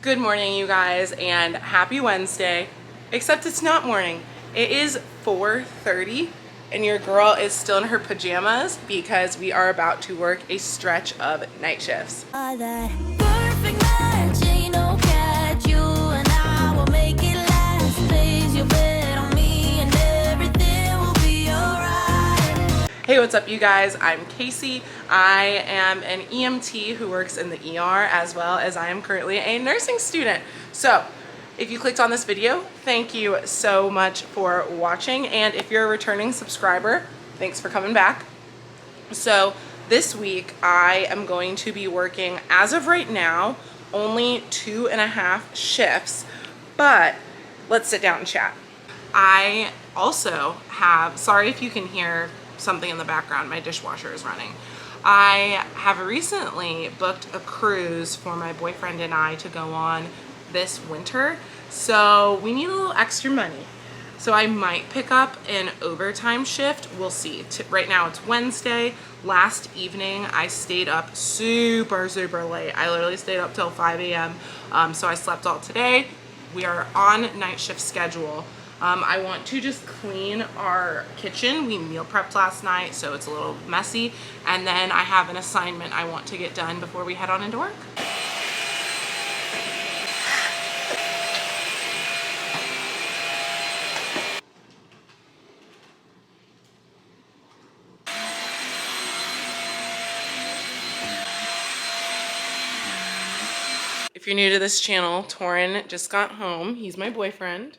Good morning, you guys, and happy Wednesday. Except it's not morning. It is 4:30 and your girl is still in her pajamas because we are about to work a stretch of night shifts. Hey, what's up, you guys? I'm Casey. I am an EMT who works in the ER, as well as I am currently a nursing student. So if you clicked on this video, thank you so much for watching. And if you're a returning subscriber, thanks for coming back. So this week I am going to be working, as of right now, only 2.5 shifts, but let's sit down and chat. I also have, sorry if you can hear something in the background, my dishwasher is running. I have recently booked a cruise for my boyfriend and I to go on this winter, so we need a little extra money. So I might pick up an overtime shift, we'll see. Right now it's Wednesday. Last evening I stayed up super late. I literally stayed up till 5 a.m. So I slept all today. We are on night shift schedule. I want to just clean our kitchen. We meal prepped last night, so it's a little messy. And then I have an assignment I want to get done before we head on into work. If you're new to this channel, Torin just got home. He's my boyfriend.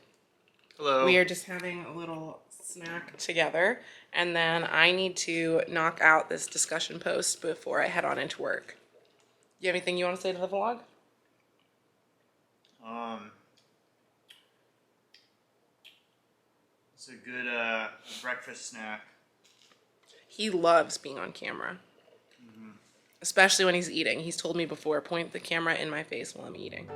Hello. We are just having a little snack together, and then I need to knock out this discussion post before I head on into work. You have anything you want to say to the vlog? It's a good breakfast snack. He loves being on camera, especially when he's eating. He's told me before, point the camera in my face while I'm eating.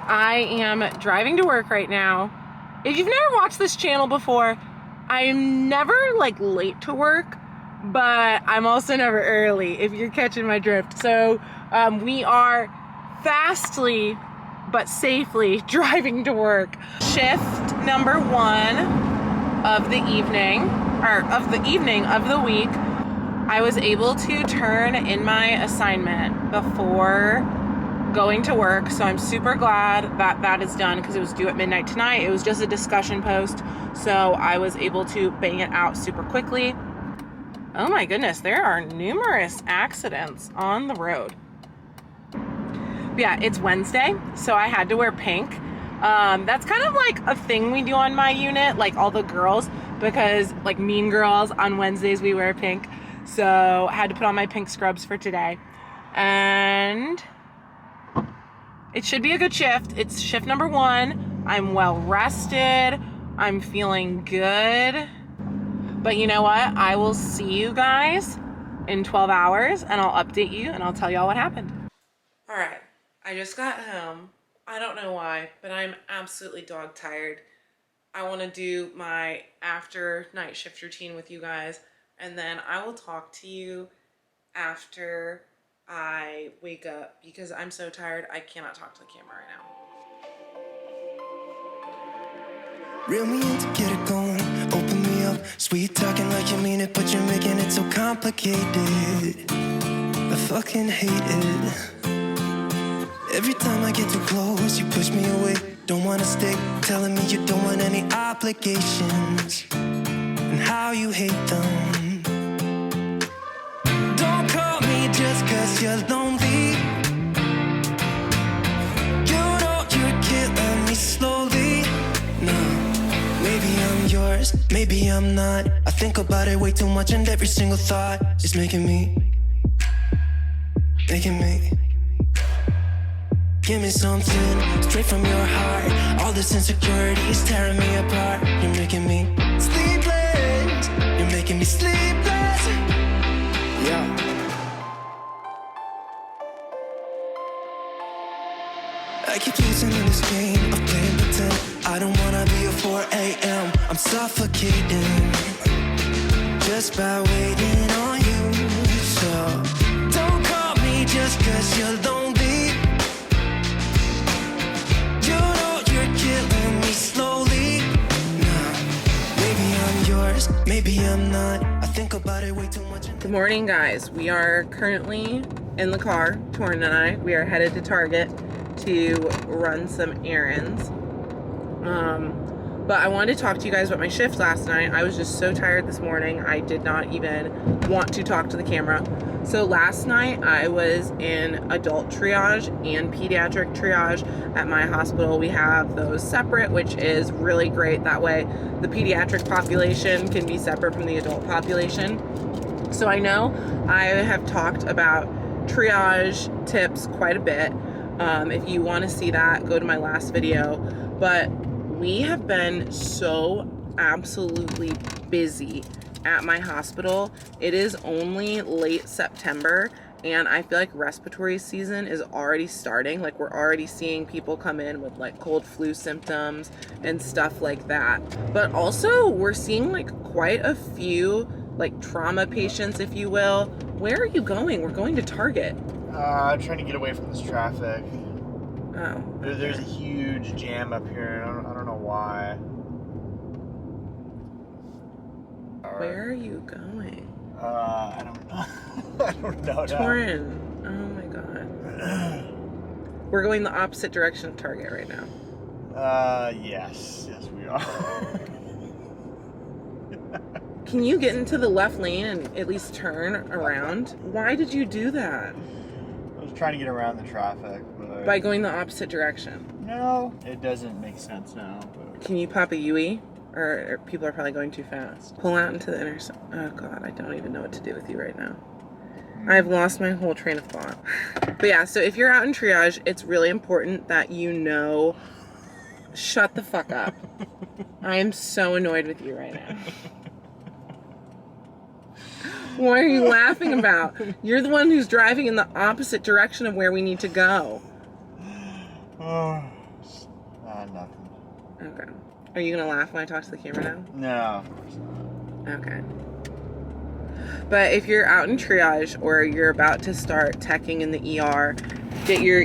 I am driving to work right now. If you've never watched this channel before, I'm never like late to work, but I'm also never early, if you're catching my drift. So we are fastly but safely driving to work. Shift number 1 of the evening, of the week. I was able to turn in my assignment before going to work, so I'm super glad that that is done because it was due at midnight tonight. It was just a discussion post, so I was able to bang it out super quickly. Oh my goodness, there are numerous accidents on the road. But yeah, it's Wednesday, so I had to wear pink. That's kind of like a thing we do on my unit, like all the girls, because like Mean Girls, on Wednesdays we wear pink. So I had to put on my pink scrubs for today. And it should be a good shift. It's shift number 1. I'm well rested. I'm feeling good. But you know what? I will see you guys in 12 hours and I'll update you and I'll tell y'all what happened. All right, I just got home. I don't know why, but I'm absolutely dog tired. I want to do my after night shift routine with you guys, and then I will talk to you after I wake up because I'm so tired I cannot talk to the camera right now. Reel me in to get it going, open me up. Sweet talking like you mean it, but you're making it so complicated. I fucking hate it. Every time I get too close, you push me away. Don't wanna stay, telling me you don't want any obligations, and how you hate them. Don't call me just cause you're lonely. You know you're killing me slowly. No, maybe I'm yours, maybe I'm not. I think about it way too much, and every single thought is making me Give me something straight from your heart. All this insecurity is tearing me apart. You're making me sleepless. You're making me sleepless. Yeah. I keep losing in this game of playing pretend. I don't wanna be a 4 a.m. I'm suffocating just by waiting on you. So don't call me just 'cause you're lonely. You know you're killing me slowly. Nah, maybe I'm yours, maybe I'm not. I think about it way too much. Good morning, guys. We are currently in the car, Torrin and I. We are headed to Target to run some errands. But I wanted to talk to you guys about my shift last night. I was just so tired this morning. I did not even want to talk to the camera. So last night I was in adult triage and pediatric triage at my hospital. We have those separate, which is really great. That way the pediatric population can be separate from the adult population. So I know I have talked about triage tips quite a bit. If you want to see that, go to my last video. But we have been so absolutely busy at my hospital. It is only late September, and I feel like respiratory season is already starting. Like, we're already seeing people come in with like cold flu symptoms and stuff like that. But also we're seeing like quite a few like trauma patients, if you will. Where are you going? We're going to Target. I'm trying to get away from this traffic. Oh. There's a huge jam up here. I don't know why. Where are you going? I don't know. I don't know. Torrin. Oh my god. We're going the opposite direction of Target right now. Yes. Yes, we are. Can you get into the left lane and at least turn around? Why did you do that? I was trying to get around the traffic, but... By going the opposite direction. No, it doesn't make sense now. But... Can you pop a UE? Or people are probably going too fast. Pull out into the intersection. Oh god, I don't even know what to do with you right now. I've lost my whole train of thought. But yeah, so if you're out in triage, it's really important that you know... Shut the fuck up. I am so annoyed with you right now. What are you laughing about? You're the one who's driving in the opposite direction of where we need to go. Nothing. Okay. Are you gonna laugh when I talk to the camera now? No, of course not. Okay. But if you're out in triage or you're about to start teching in the ER, get your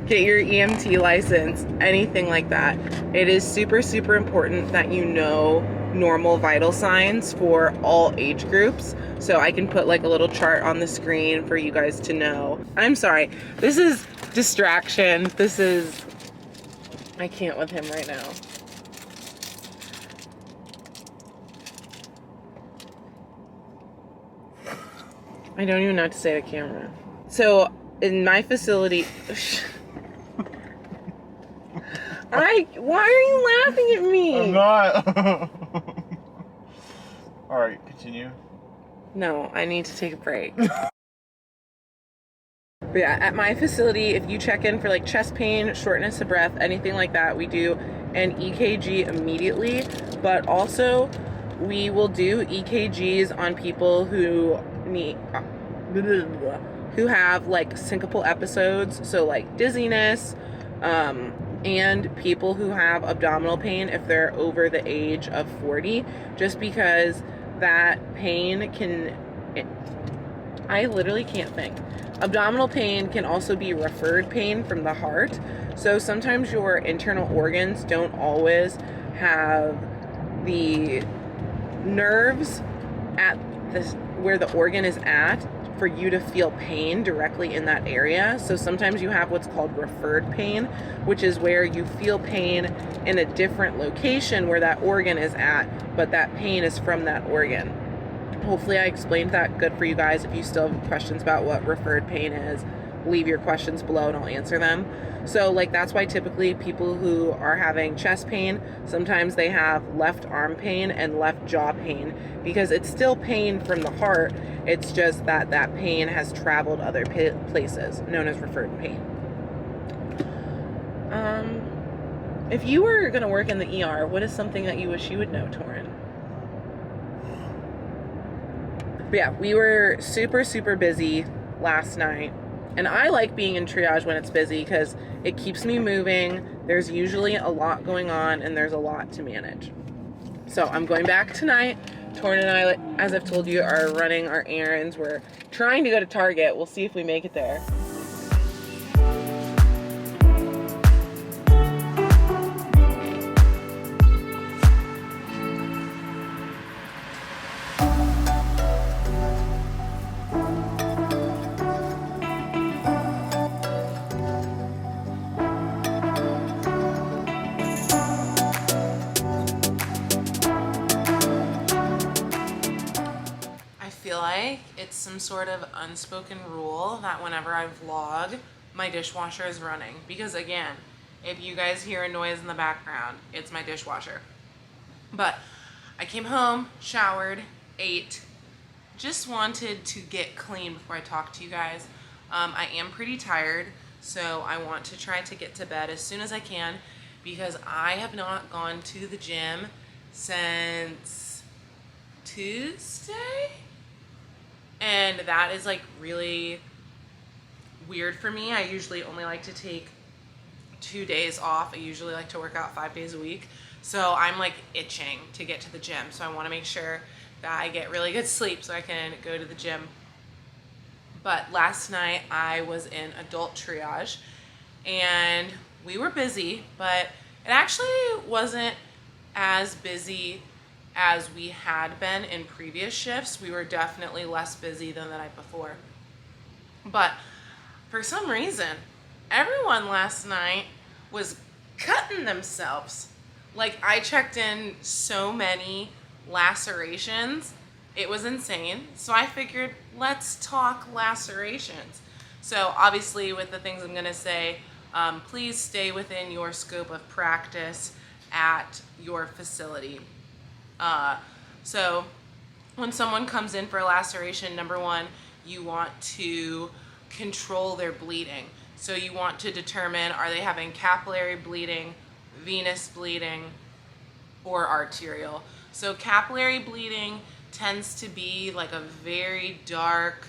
Get your EMT license, anything like that. It is super, super important that you know normal vital signs for all age groups. So I can put like a little chart on the screen for you guys to know. I'm sorry, this is distraction. I can't with him right now. I don't even know what to say to camera. So in my facility, why are you laughing at me? I'm not. All right, continue. No, I need to take a break. But yeah, at my facility, if you check in for like chest pain, shortness of breath, anything like that, we do an EKG immediately. But also, we will do EKGs on people who have like syncopal episodes, so like dizziness, and people who have abdominal pain if they're over the age of 40, just because that pain I literally can't think. Abdominal pain can also be referred pain from the heart. So sometimes your internal organs don't always have the nerves at where the organ is at for you to feel pain directly in that area. So sometimes you have what's called referred pain, which is where you feel pain in a different location where that organ is at, but that pain is from that organ. Hopefully I explained that good for you guys. If you still have questions about what referred pain is, leave your questions below and I'll answer them. So like that's why typically people who are having chest pain, sometimes they have left arm pain and left jaw pain, because it's still pain from the heart. It's just that that pain has traveled other places, known as referred pain. If you were going to work in the ER, what is something that you wish you would know, Torin? But yeah, we were super, super busy last night. And I like being in triage when it's busy because it keeps me moving. There's usually a lot going on and there's a lot to manage. So I'm going back tonight. Torin and I, as I've told you, are running our errands. We're trying to go to Target. We'll see if we make it there. Like it's some sort of unspoken rule that whenever I vlog, my dishwasher is running, because again, if you guys hear a noise in the background, it's my dishwasher. But I came home, showered, ate, just wanted to get clean before I talk to you guys. I am pretty tired, so I want to try to get to bed as soon as I can, because I have not gone to the gym since Tuesday. And that is like really weird for me. I usually only like to take 2 days off. I usually like to work out 5 days a week. So I'm like itching to get to the gym. So I want to make sure that I get really good sleep so I can go to the gym. But last night I was in adult triage and we were busy, but it actually wasn't as busy as we had been in previous shifts. We were definitely less busy than the night before. But for some reason, everyone last night was cutting themselves. Like, I checked in so many lacerations. It was insane. So I figured, let's talk lacerations. So obviously with the things I'm gonna say, please stay within your scope of practice at your facility. So when someone comes in for a laceration, number one, you want to control their bleeding. So you want to determine, are they having capillary bleeding, venous bleeding, or arterial? So capillary bleeding tends to be like a very dark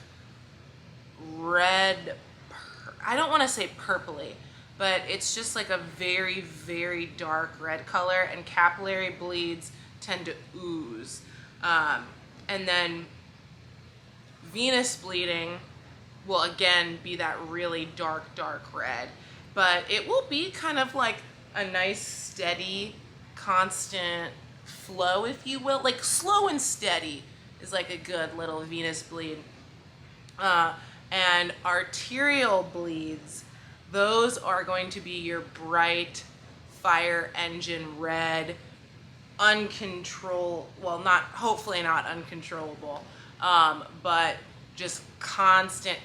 red, I don't want to say purpley, but it's just like a very, very dark red color, and capillary bleeds tend to ooze. And then venous bleeding will again be that really dark red, but it will be kind of like a nice steady constant flow, if you will. Like slow and steady is like a good little venous bleed. And arterial bleeds, those are going to be your bright fire engine red, hopefully not uncontrollable, but just constant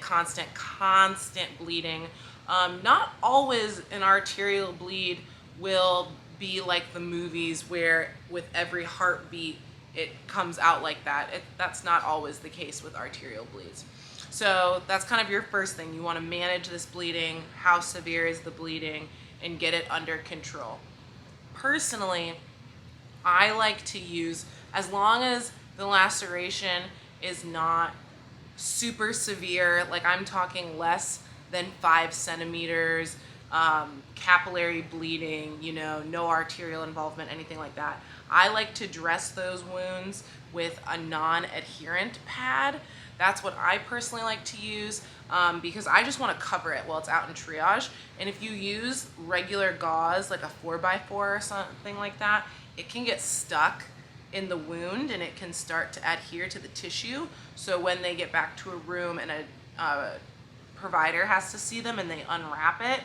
bleeding. Not always an arterial bleed will be like the movies where with every heartbeat it comes out like that. That's not always the case with arterial bleeds. So that's kind of your first thing. You want to manage this bleeding, how severe is the bleeding, and get it under control. Personally, I like to use, as long as the laceration is not super severe, like I'm talking less than 5 centimeters, capillary bleeding, no arterial involvement, anything like that. I like to dress those wounds with a non-adherent pad. That's what I personally like to use, because I just want to cover it while it's out in triage. And if you use regular gauze, like a 4x4 or something like that, it can get stuck in the wound and it can start to adhere to the tissue. So when they get back to a room and a provider has to see them and they unwrap it,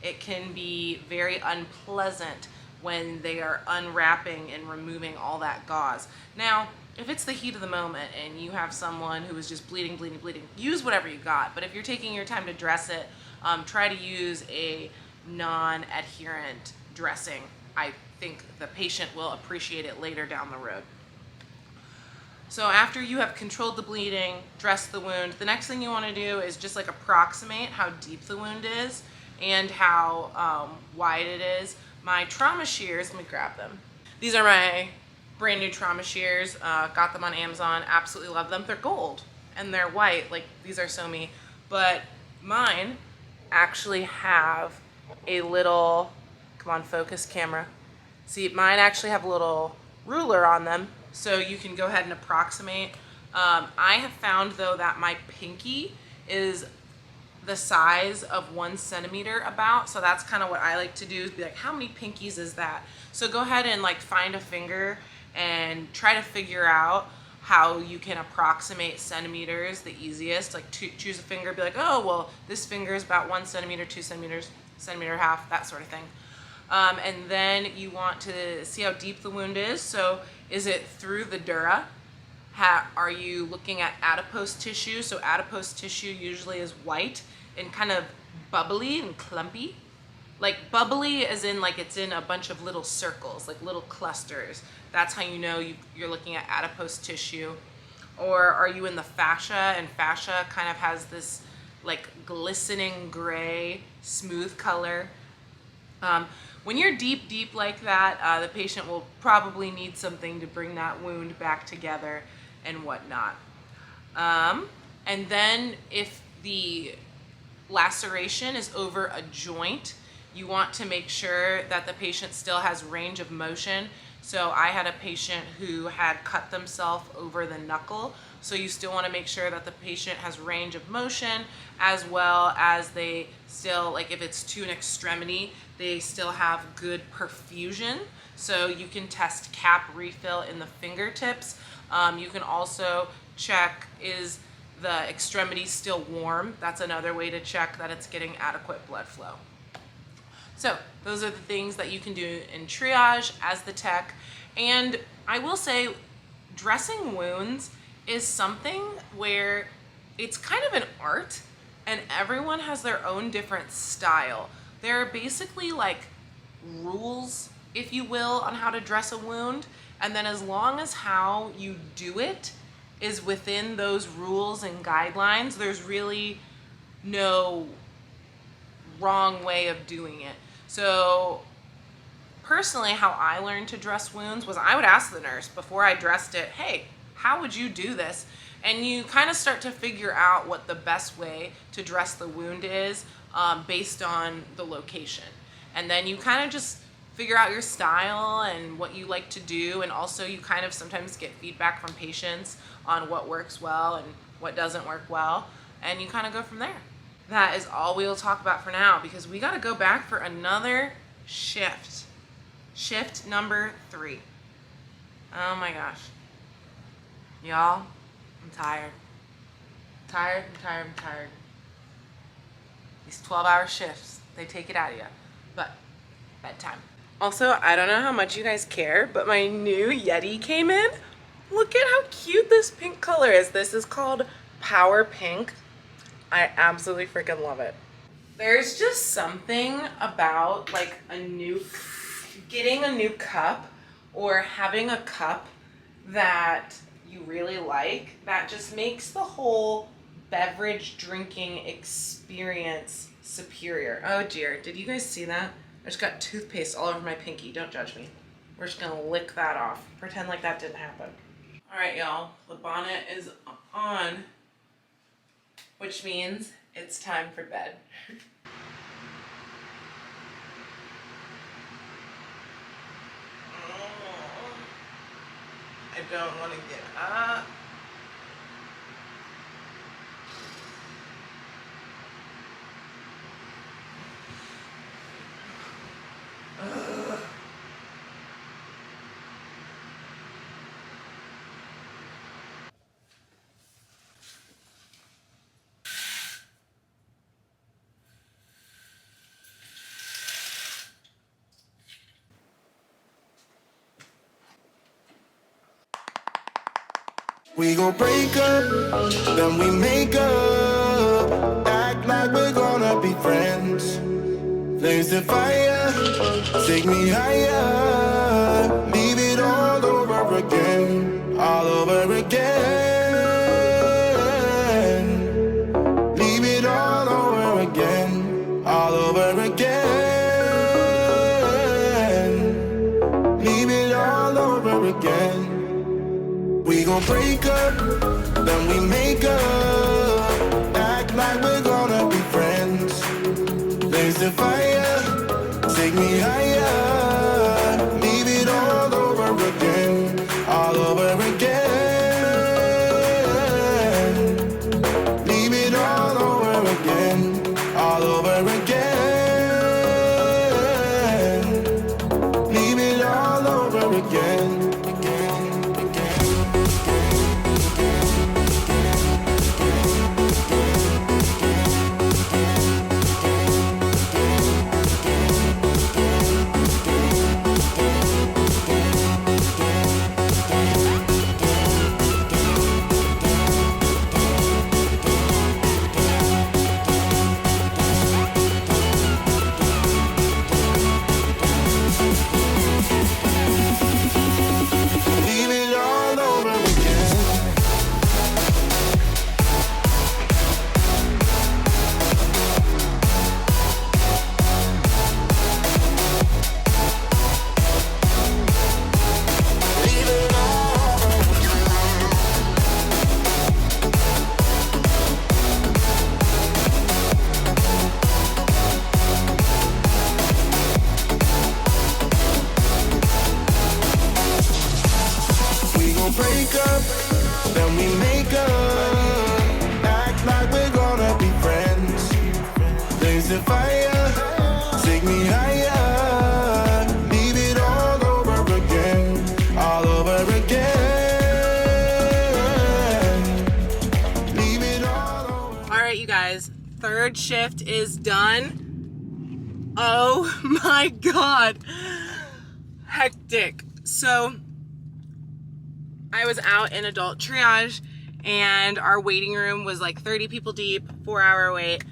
it can be very unpleasant when they are unwrapping and removing all that gauze. Now, if it's the heat of the moment and you have someone who is just bleeding, bleeding, bleeding, use whatever you got. But if you're taking your time to dress it, try to use a non-adherent dressing. I think the patient will appreciate it later down the road. So after you have controlled the bleeding, dressed the wound, the next thing you want to do is just like approximate how deep the wound is and how wide it is. My trauma shears, let me grab them. These are my brand new trauma shears. Got them on Amazon, absolutely love them. They're gold and they're white, like these are so me. But mine actually have a little, come on, focus camera. See, mine actually have a little ruler on them, so you can go ahead and approximate. I have found though that my pinky is the size of 1 centimeter about, so that's kind of what I like to do, is be like, how many pinkies is that? So go ahead and like find a finger and try to figure out how you can approximate centimeters the easiest. Like choose a finger, be like, oh, well, this finger is about 1 centimeter, 2 centimeters, centimeter and a half, that sort of thing. And then you want to see how deep the wound is. So is it through the dura? Are you looking at adipose tissue? So adipose tissue usually is white and kind of bubbly and clumpy. Like bubbly as in like it's in a bunch of little circles, like little clusters. That's how you know you're looking at adipose tissue. Or are you in the fascia? And fascia kind of has this like glistening gray, smooth color. When you're deep, deep like that, the patient will probably need something to bring that wound back together and whatnot. And then if the laceration is over a joint, you want to make sure that the patient still has range of motion. So I had a patient who had cut themselves over the knuckle. So you still want to make sure that the patient has range of motion, as well as they still, like if it's to an extremity, they still have good perfusion. So you can test cap refill in the fingertips. You can also check, is the extremity still warm? That's another way to check that it's getting adequate blood flow. So those are the things that you can do in triage as the tech. And I will say, dressing wounds is something where it's kind of an art and everyone has their own different style. There are basically like rules, if you will, on how to dress a wound. And then as long as how you do it is within those rules and guidelines, there's really no wrong way of doing it. So personally, how I learned to dress wounds was I would ask the nurse before I dressed it, hey, how would you do this? And you kind of start to figure out what the best way to dress the wound is based on the location. And then you kind of just figure out your style and what you like to do. And also you kind of sometimes get feedback from patients on what works well and what doesn't work well. And you kind of go from there. That is all we'll talk about for now, because we got to go back for another shift. Shift number 3. Oh my gosh. Y'all, I'm tired. I'm tired. These 12-hour shifts, they take it out of you. But bedtime. Also, I don't know how much you guys care, but my new Yeti came in. Look at how cute this pink color is. This is called Power Pink. I absolutely freaking love it. There's just something about like getting a new cup or having a cup that you really like that just makes the whole beverage drinking experience superior. Oh dear, did you guys see that? I just got toothpaste all over my pinky. Don't judge me. We're just gonna lick that off. Pretend like that didn't happen. All right, y'all, the bonnet is on, which means it's time for bed. I don't want to get up. Ugh. We gon' break up, then we make up. Act like we're gonna be friends. Blaze the fire, take me higher. Leave it all over again, all over again. Leave it all over again, all over again. Leave it all over again. We gon' break up, then we make up. Act like we're gonna be friends. Blaze the fire, take me higher. Leave it all over again, all over again. Leave it all over again, all over again. Leave it all over again. Break up, then we make up. Act like we're gonna be friends. Blaze the fire, take me higher. Leave it all over again, all over again. Leave it all over. All right, you guys, third shift is done. Oh my God, hectic. So I was out in adult triage and our waiting room was like 30 people deep, 4-hour wait.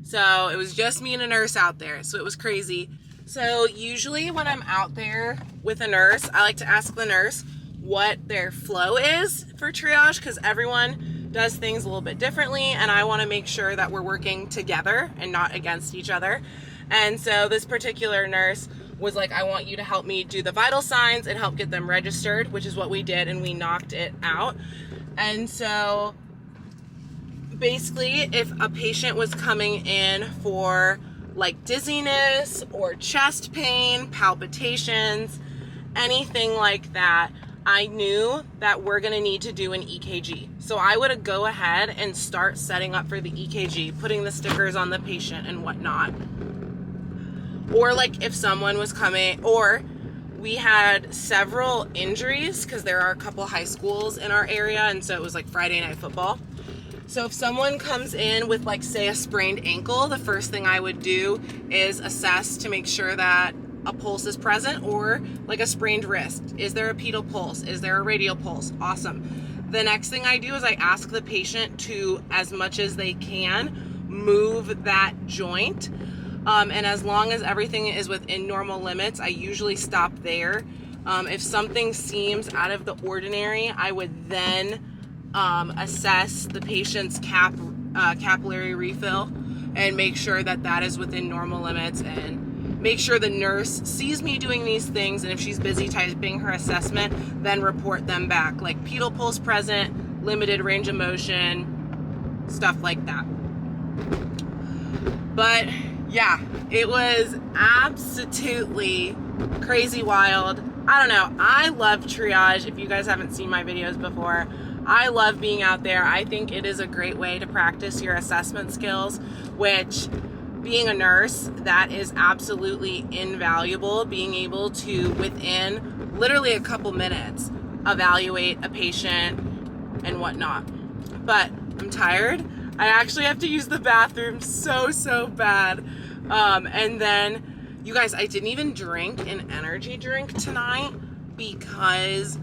So it was just me and a nurse out there. So it was crazy. So usually when I'm out there with a nurse, I like to ask the nurse what their flow is for triage, because everyone does things a little bit differently and I want to make sure that we're working together and not against each other. And so this particular nurse was like, I want you to help me do the vital signs and help get them registered, which is what we did, and we knocked it out. And so basically, if a patient was coming in for like dizziness or chest pain, palpitations, anything like that, I knew that we're gonna need to do an EKG. So I would go ahead and start setting up for the EKG, putting the stickers on the patient and whatnot. Or like if someone was coming, or we had several injuries because there are a couple high schools in our area, and so it was like Friday night football. So if someone comes in with like say a sprained ankle, the first thing I would do is assess to make sure that a pulse is present, or like a sprained wrist. Is there a pedal pulse? Is there a radial pulse? Awesome. The next thing I do is I ask the patient to, as much as they can, move that joint. And as long as everything is within normal limits, I usually stop there. If something seems out of the ordinary, I would then assess the patient's capillary refill and make sure that that is within normal limits, and make sure the nurse sees me doing these things, and if she's busy typing her assessment, then report them back, like pedal pulse present, limited range of motion, stuff like that. But yeah, it was absolutely crazy wild. I don't know. I love triage. If you guys haven't seen my videos before, I love being out there. I think it is a great way to practice your assessment skills, which, being a nurse, that is absolutely invaluable. Being able to, within literally a couple minutes, evaluate a patient and whatnot. But I'm tired. I actually have to use the bathroom so bad. And then, you guys, I didn't even drink an energy drink tonight because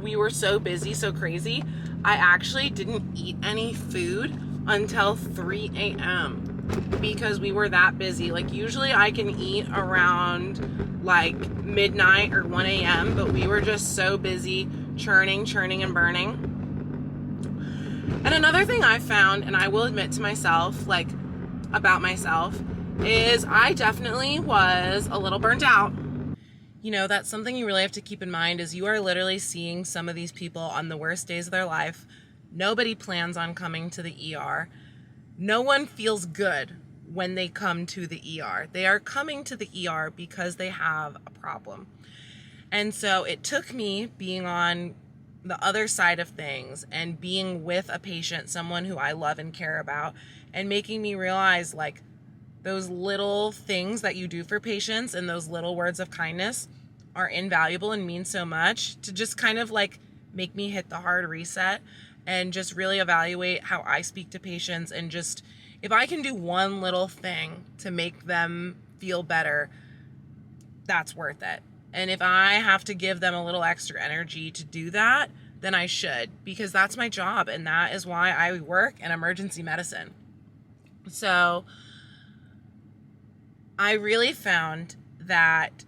we were so busy, so crazy, I actually didn't eat any food until 3 a.m. because we were that busy. Like, usually I can eat around like midnight or 1 a.m., but we were just so busy churning and burning. And another thing I found, and I will admit to myself, like, about myself, is I definitely was a little burnt out. You know, that's something you really have to keep in mind, is you are literally seeing some of these people on the worst days of their life. Nobody plans on coming to the ER. No one feels good when they come to the ER. They are coming to the ER because they have a problem. And so it took me being on the other side of things and being with a patient, someone who I love and care about, and making me realize, like, those little things that you do for patients and those little words of kindness are invaluable and mean so much, to just kind of like make me hit the hard reset and just really evaluate how I speak to patients. And just, if I can do one little thing to make them feel better, that's worth it. And if I have to give them a little extra energy to do that, then I should, because that's my job. And that is why I work in emergency medicine. So I really found that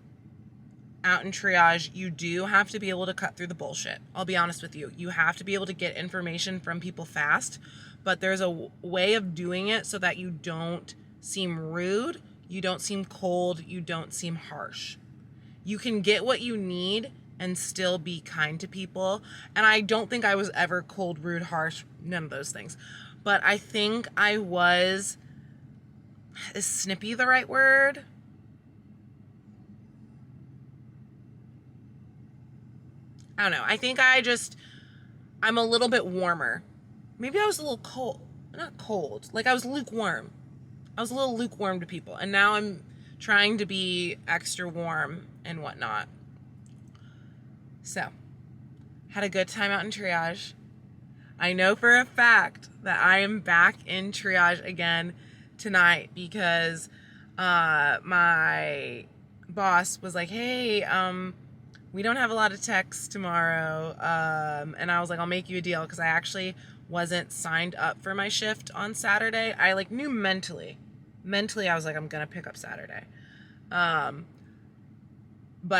out in triage, you do have to be able to cut through the bullshit. I'll be honest with you. You have to be able to get information from people fast, but there's a way of doing it so that you don't seem rude, you don't seem cold, you don't seem harsh. You can get what you need and still be kind to people. And I don't think I was ever cold, rude, harsh, none of those things. But I think I was, is snippy the right word? I don't know. I think I'm a little bit warmer. Maybe I was a little cold. Not cold. Like, I was lukewarm. I was a little lukewarm to people. And now I'm trying to be extra warm and whatnot. So, had a good time out in triage. I know for a fact that I am back in triage again tonight because my boss was like, hey, we don't have a lot of techs tomorrow. And I was like, I'll make you a deal, because I actually wasn't signed up for my shift on Saturday. I like knew mentally I was like, I'm gonna pick up Saturday. But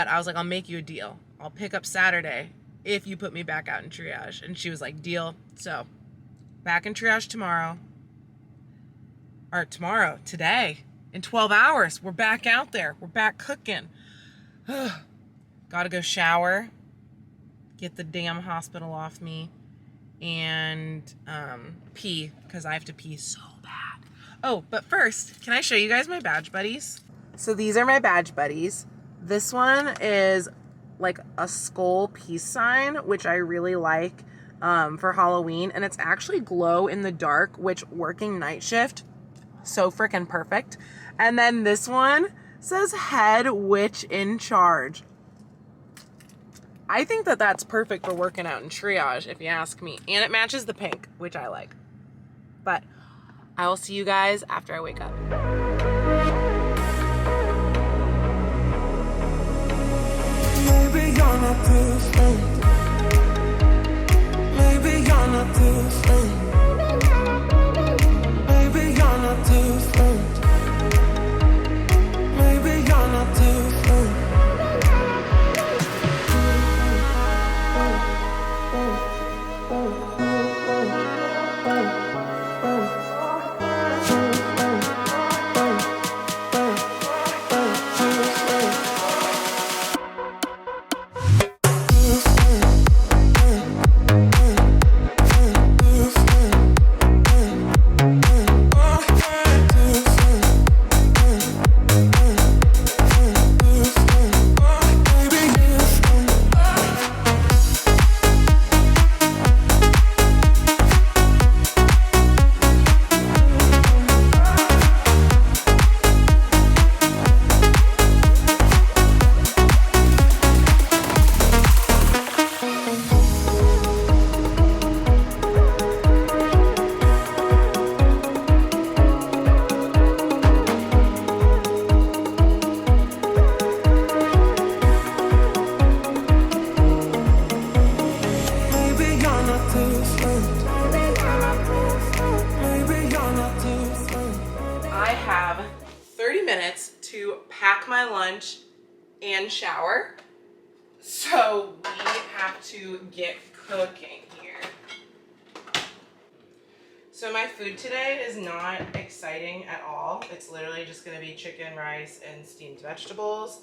I was like, I'll make you a deal. I'll pick up Saturday if you put me back out in triage. And she was like, deal. So back in triage tomorrow. Or tomorrow, today, in 12 hours, we're back out there. We're back cooking. Gotta go shower, get the damn hospital off me, and pee, because I have to pee so bad. Oh, but first, can I show you guys my badge buddies? So these are my badge buddies. This one is like a skull peace sign, which I really like for Halloween, and it's actually glow in the dark, which, working night shift, so freaking perfect. And then this one says head witch in charge. I think that that's perfect for working out in triage, if you ask me. And it matches the pink, which I like. But I will see you guys after I wake up. Maybe you're not different. Maybe you're not different. Maybe you're not different. Maybe you're not different. minutes to pack my lunch and shower. So we have to get cooking here. So my food today is not exciting at all. It's literally just gonna be chicken, rice, and steamed vegetables,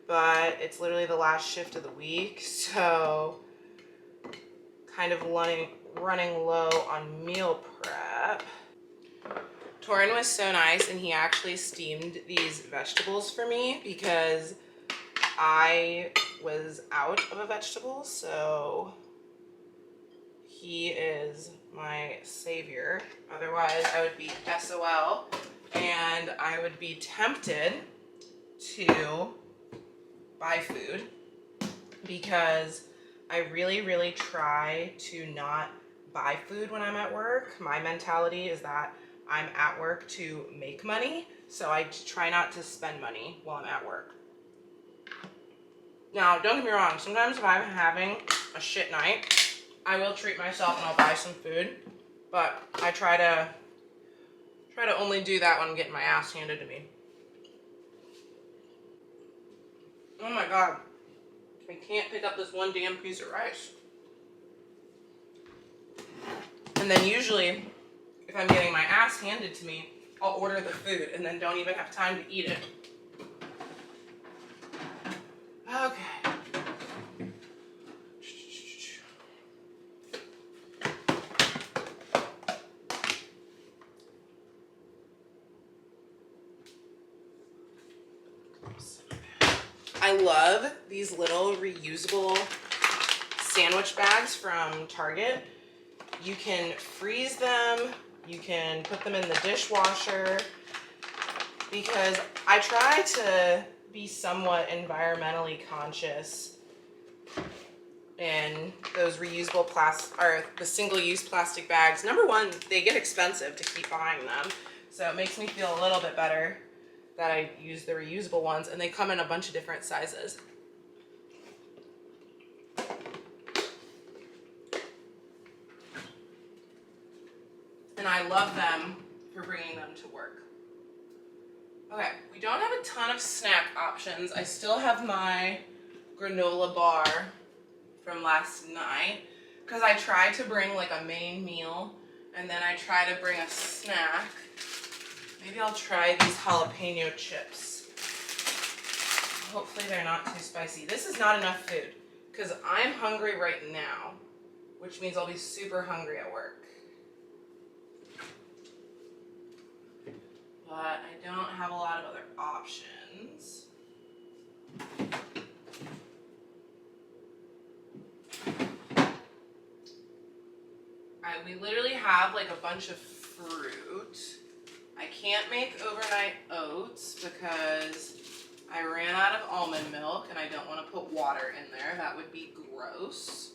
but it's literally the last shift of the week, so kind of running low on meal prep. Torin was so nice, and he actually steamed these vegetables for me because I was out of a vegetable, so he is my savior. Otherwise, I would be SOL, and I would be tempted to buy food because I really, really try to not buy food when I'm at work. My mentality is that I'm at work to make money, so I try not to spend money while I'm at work. Now, don't get me wrong, sometimes if I'm having a shit night, I will treat myself and I'll buy some food, but I try to only do that when I'm getting my ass handed to me. Oh my god, I can't pick up this one damn piece of rice. And then usually, if I'm getting my ass handed to me, I'll order the food and then don't even have time to eat it. Okay. I love these little reusable sandwich bags from Target. You can freeze them, you can put them in the dishwasher, because I try to be somewhat environmentally conscious, and those reusable or the single-use plastic bags, number one, they get expensive to keep buying them, so it makes me feel a little bit better that I use the reusable ones, and they come in a bunch of different sizes. And I love them for bringing them to work. Okay, we don't have a ton of snack options. I still have my granola bar from last night because I try to bring like a main meal and then I try to bring a snack. Maybe I'll try these jalapeno chips. Hopefully they're not too spicy. This is not enough food because I'm hungry right now, which means I'll be super hungry at work. But I don't have a lot of other options. We literally have like a bunch of fruit. I can't make overnight oats because I ran out of almond milk and I don't want to put water in there. That would be gross.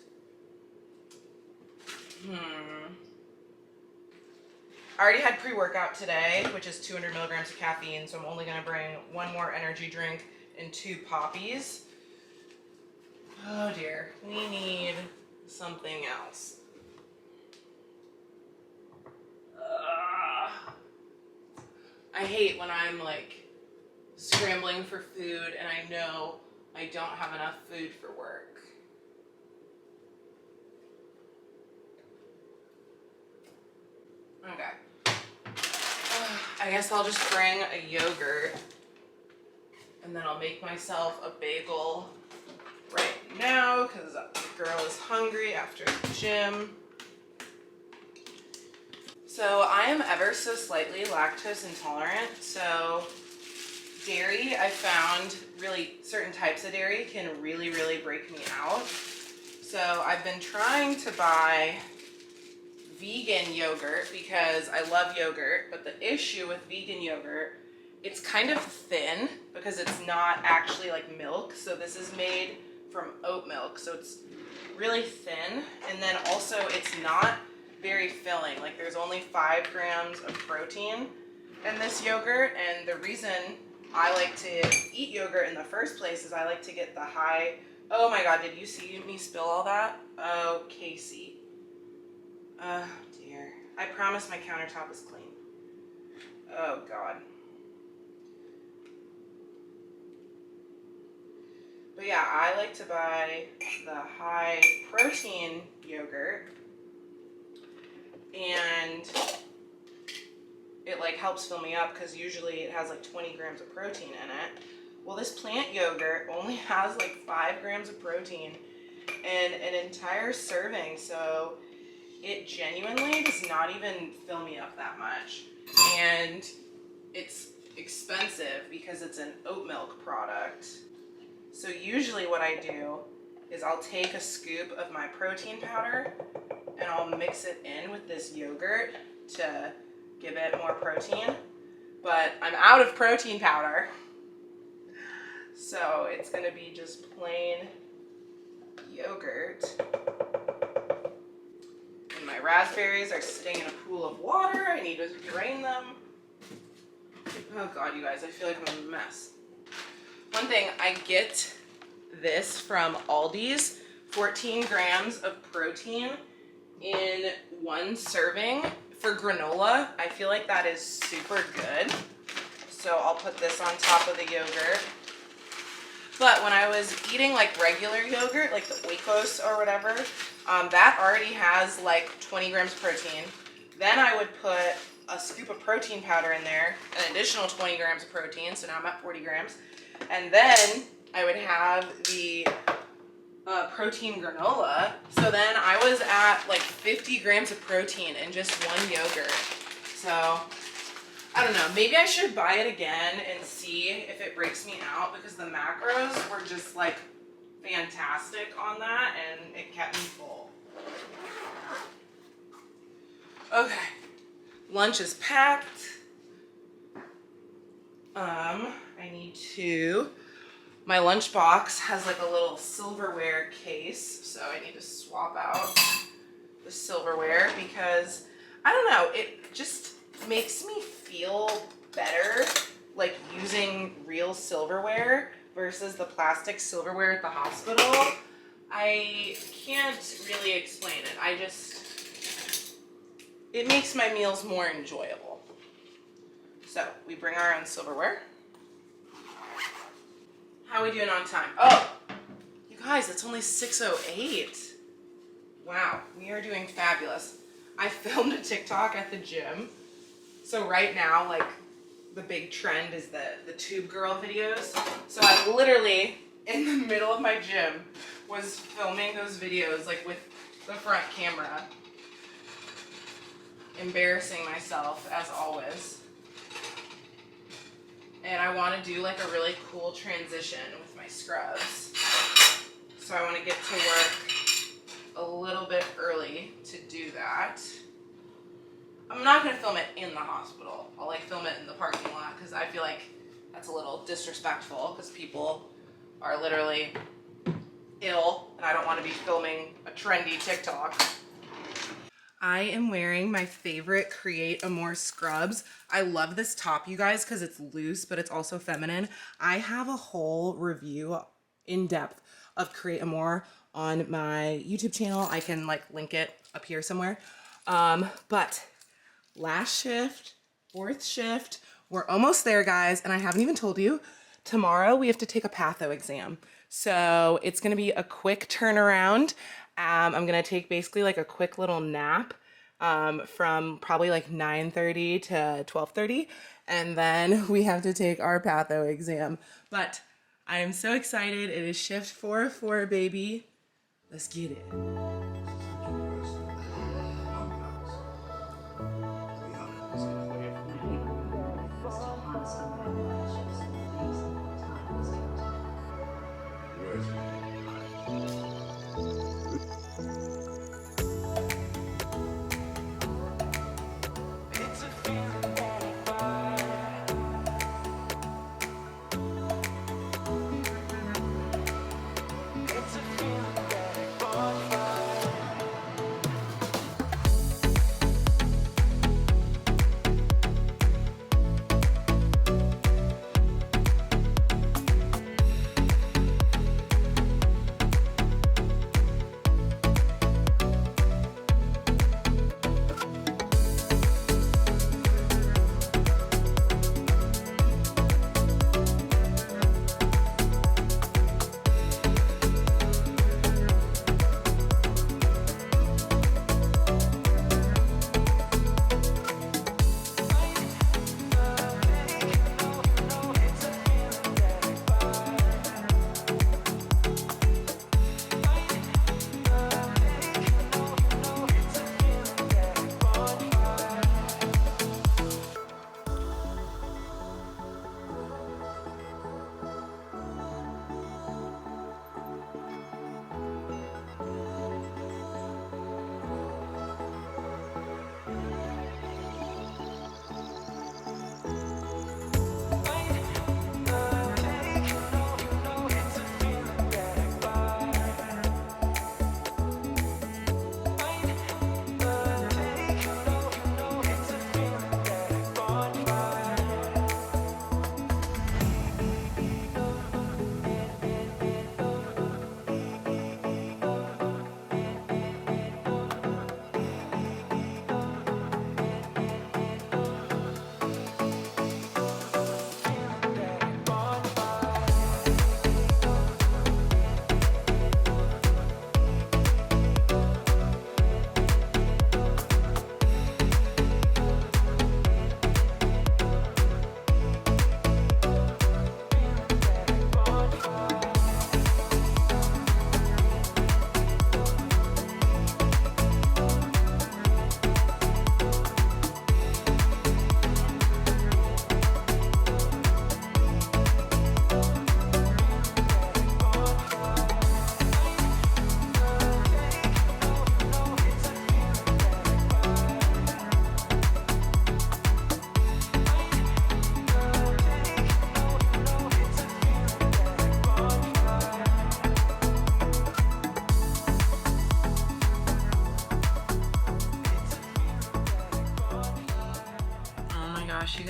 I already had pre-workout today, which is 200 milligrams of caffeine, so I'm only going to bring one more energy drink and 2 poppies. Oh dear, we need something else. I hate when I'm like scrambling for food and I know I don't have enough food for work. Okay. I guess I'll just bring a yogurt and then I'll make myself a bagel right now because the girl is hungry after the gym. So I am ever so slightly lactose intolerant, so dairy, I found really certain types of dairy can really, really break me out. So I've been trying to buy vegan yogurt because I love yogurt, but the issue with vegan yogurt, it's kind of thin because it's not actually like milk. So this is made from oat milk, so it's really thin, and then also it's not very filling. Like there's only 5 grams of protein in this yogurt, and the reason I like to eat yogurt in the first place is I like to get the high. Oh my god, did you see me spill all that? Oh, Casey. Oh dear. I promise my countertop is clean. Oh god. But yeah, I like to buy the high protein yogurt, and it like helps fill me up because usually it has like 20 grams of protein in it. Well, this plant yogurt only has like 5 grams of protein in an entire serving, so it genuinely does not even fill me up that much. And it's expensive because it's an oat milk product. So usually what I do is I'll take a scoop of my protein powder and I'll mix it in with this yogurt to give it more protein. But I'm out of protein powder, so it's gonna be just plain yogurt. And my raspberries are sitting in a pool of water. I need to drain them. Oh God, you guys, I feel like I'm a mess. One thing, I get this from Aldi's, 14 grams of protein in one serving for granola. I feel like that is super good. So I'll put this on top of the yogurt. But when I was eating like regular yogurt, like the Oikos or whatever, that already has like 20 grams of protein. Then I would put a scoop of protein powder in there, an additional 20 grams of protein, so now I'm at 40 grams. And then I would have the protein granola. So then I was at like 50 grams of protein in just one yogurt. So I don't know, maybe I should buy it again and see if it breaks me out, because the macros were just like fantastic on that and it kept me full. Okay, lunch is packed. I need to, my lunch box has like a little silverware case, so I need to swap out the silverware because, I don't know, it just makes me feel better like using real silverware versus the plastic silverware at the hospital. I can't really explain it. It makes my meals more enjoyable. So we bring our own silverware. How are we doing on time? Oh, you guys, it's only 6:08. Wow, we are doing fabulous. I filmed a TikTok at the gym. So right now, like, the big trend is the tube girl videos. So I literally, in the middle of my gym, was filming those videos, like, with the front camera. Embarrassing myself, as always. And I want to do, like, a really cool transition with my scrubs. So I want to get to work a little bit early to do that. I'm not going to film it in the hospital. I'll like film it in the parking lot because I feel like that's a little disrespectful because people are literally ill and I don't want to be filming a trendy TikTok. I am wearing my favorite Create Amore scrubs. I love this top, you guys, because it's loose, but it's also feminine. I have a whole review in depth of Create Amore on my YouTube channel. I can like link it up here somewhere. But last shift, fourth shift, we're almost there, guys. And I haven't even told you, tomorrow we have to take a patho exam. So it's gonna be a quick turnaround. I'm gonna take basically like a quick little nap from probably like 9:30 to 12:30. And then we have to take our patho exam. But I am so excited. It is shift 404, baby. Let's get it.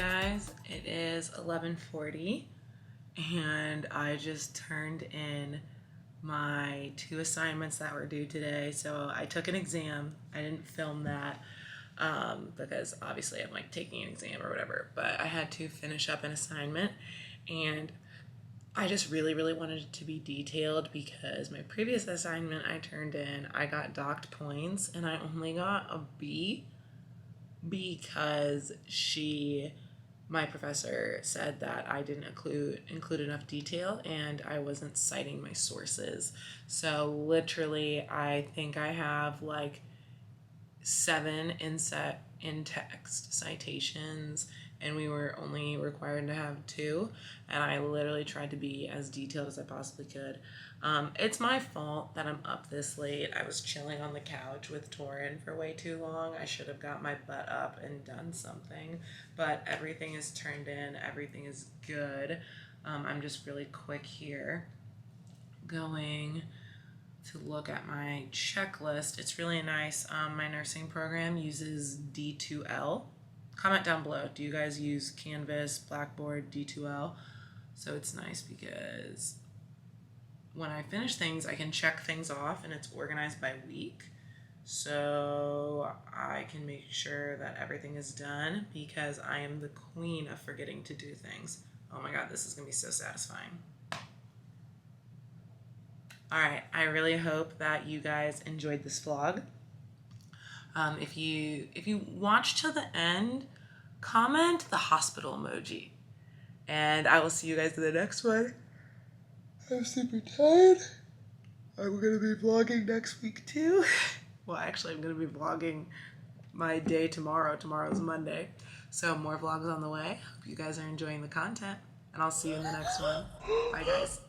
guys, it is 11:40 and I just turned in my 2 assignments that were due today. So I took an exam. I didn't film that because obviously I'm like taking an exam or whatever, but I had to finish up an assignment and I just really wanted it to be detailed because my previous assignment I turned in, I got docked points and I only got a B because my professor said that I didn't include enough detail and I wasn't citing my sources. So literally, I think I have like 7 in-text citations, and we were only required to have 2, and I literally tried to be as detailed as I possibly could. It's my fault that I'm up this late. I was chilling on the couch with Torin for way too long. I should have got my butt up and done something, but everything is turned in. Everything is good. I'm just really quick here going to look at my checklist. It's really nice. My nursing program uses D2L. Comment down below. Do you guys use Canvas, Blackboard, D2L? So it's nice because when I finish things, I can check things off and it's organized by week. So I can make sure that everything is done because I am the queen of forgetting to do things. Oh my God, this is gonna be so satisfying. All right, I really hope that you guys enjoyed this vlog. If you watch till the end, comment the hospital emoji. And I will see you guys in the next one. I'm super tired. I'm gonna be vlogging next week too. Well, actually I'm gonna be vlogging my day tomorrow. Tomorrow's Monday. So more vlogs on the way. Hope you guys are enjoying the content and I'll see you in the next one. Bye guys.